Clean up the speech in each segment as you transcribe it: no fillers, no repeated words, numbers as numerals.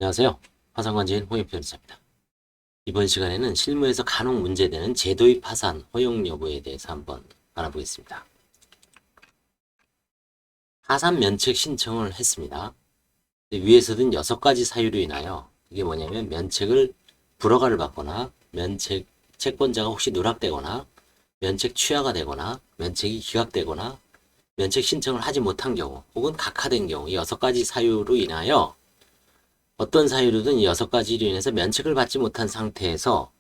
안녕하세요. 화상관제인 홍익변호사입니다. 이번 시간에는 실무에서 간혹 문제되는 제도의 파산, 허용 여부에 대해서 한번 알아보겠습니다. 파산 면책 신청을 했습니다. 위에서 든 6가지 사유로 인하여 이게 뭐냐면 면책을 불허가를 받거나 채권자가 혹시 누락되거나 면책 취하가 되거나 면책이 기각되거나 면책 신청을 하지 못한 경우 혹은 각하된 경우 이 6가지 사유로 인하여 어떤 사유로든 이 6가지로 인해서 면책을 받지 못한 상태에서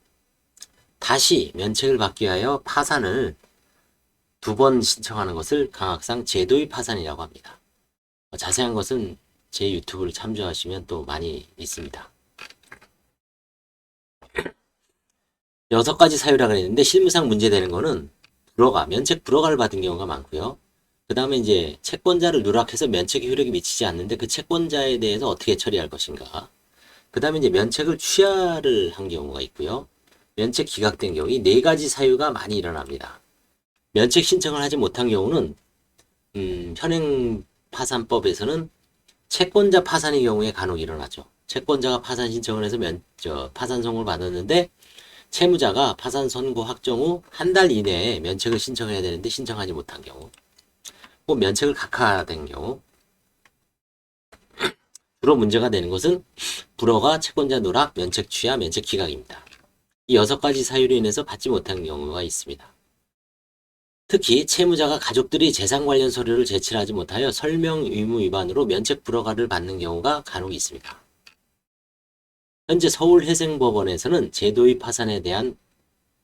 다시 면책을 받기 위하여 파산을 2번 신청하는 것을 강학상 제도의 파산이라고 합니다. 자세한 것은 제 유튜브를 참조하시면 또 많이 있습니다. 6가지 사유라고 했는데 실무상 문제되는 거는 면책 불허가를 받은 경우가 많고요. 그 다음에 이제 채권자를 누락해서 면책의 효력이 미치지 않는데 그 채권자에 대해서 어떻게 처리할 것인가. 그 다음에 이제 면책을 취하를 한 경우가 있고요. 면책 기각된 경우 이 4가지 사유가 많이 일어납니다. 면책 신청을 하지 못한 경우는 현행파산법에서는 채권자 파산의 경우에 간혹 일어나죠. 채권자가 파산 신청을 해서 파산 선고를 받았는데 채무자가 파산 선고 확정 후 한 달 이내에 면책을 신청해야 되는데 신청하지 못한 경우, 혹은 면책을 각하된 경우. 주로 문제가 되는 것은 불허가, 채권자 누락, 면책 취하, 면책 기각입니다. 이 6가지 사유로 인해서 받지 못한 경우가 있습니다. 특히 채무자가 가족들이 재산 관련 서류를 제출하지 못하여 설명 의무 위반으로 면책 불허가를 받는 경우가 간혹 있습니다. 현재 서울회생법원에서는 제도의 파산에 대한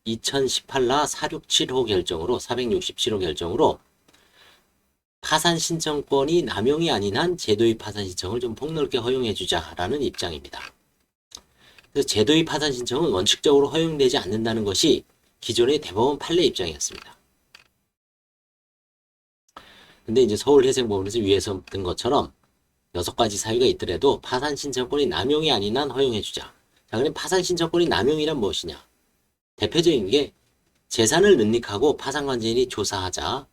2018라 467호 결정으로 파산 신청권이 남용이 아닌 한 제도의 파산 신청을 좀 폭넓게 허용해주자라는 입장입니다. 그래서 제도의 파산 신청은 원칙적으로 허용되지 않는다는 것이 기존의 대법원 판례 입장이었습니다. 근데 이제 서울회생법원에서 위에서 든 것처럼 6가지 사유가 있더라도 파산 신청권이 남용이 아닌 한 허용해주자. 자, 그럼 파산 신청권이 남용이란 무엇이냐? 대표적인 게 재산을 능닉하고 파산관제인이 조사하자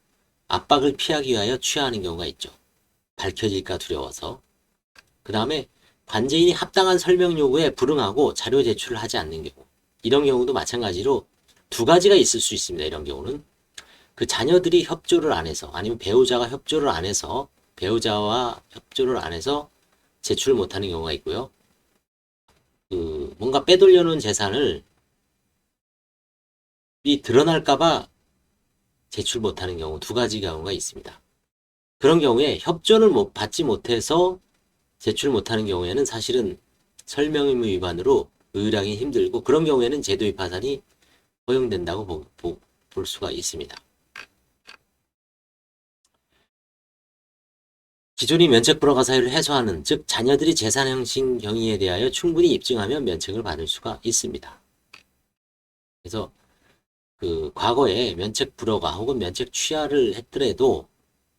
압박을 피하기 위하여 취하하는 경우가 있죠. 밝혀질까 두려워서. 그 다음에 관제인이 합당한 설명 요구에 불응하고 자료 제출을 하지 않는 경우. 이런 경우도 마찬가지로 2가지가 있을 수 있습니다. 이런 경우는 그 자녀들이 협조를 안 해서, 아니면 배우자와 협조를 안 해서 제출을 못하는 경우가 있고요. 뭔가 빼돌려 놓은 재산을 드러날까봐 제출 못하는 경우, 2가지 경우가 있습니다. 그런 경우에 협조를 받지 못해서 제출 못하는 경우에는 사실은 설명 의무 위반으로 의뢰하기 힘들고, 그런 경우에는 제도의 파산이 허용된다고 볼 수가 있습니다. 기존의 면책 불허가 사유를 해소하는, 즉 자녀들이 재산 형식 경위에 대하여 충분히 입증하면 면책을 받을 수가 있습니다. 그래서 과거에 면책 불허가 혹은 면책 취하를 했더라도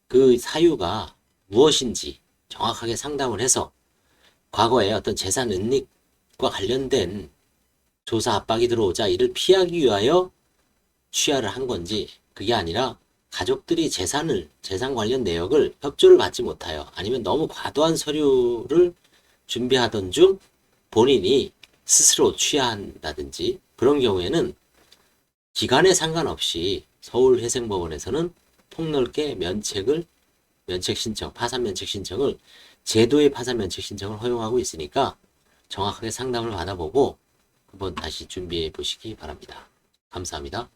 그 사유가 무엇인지 정확하게 상담을 해서 과거에 어떤 재산 은닉과 관련된 조사 압박이 들어오자 이를 피하기 위하여 취하를 한 건지, 그게 아니라 가족들이 재산 관련 내역을 협조를 받지 못하여, 아니면 너무 과도한 서류를 준비하던 중 본인이 스스로 취하한다든지, 그런 경우에는 기간에 상관없이 서울회생법원에서는 폭넓게 파산 면책 신청을, 제도의 파산 면책 신청을 허용하고 있으니까 정확하게 상담을 받아보고 한번 다시 준비해 보시기 바랍니다. 감사합니다.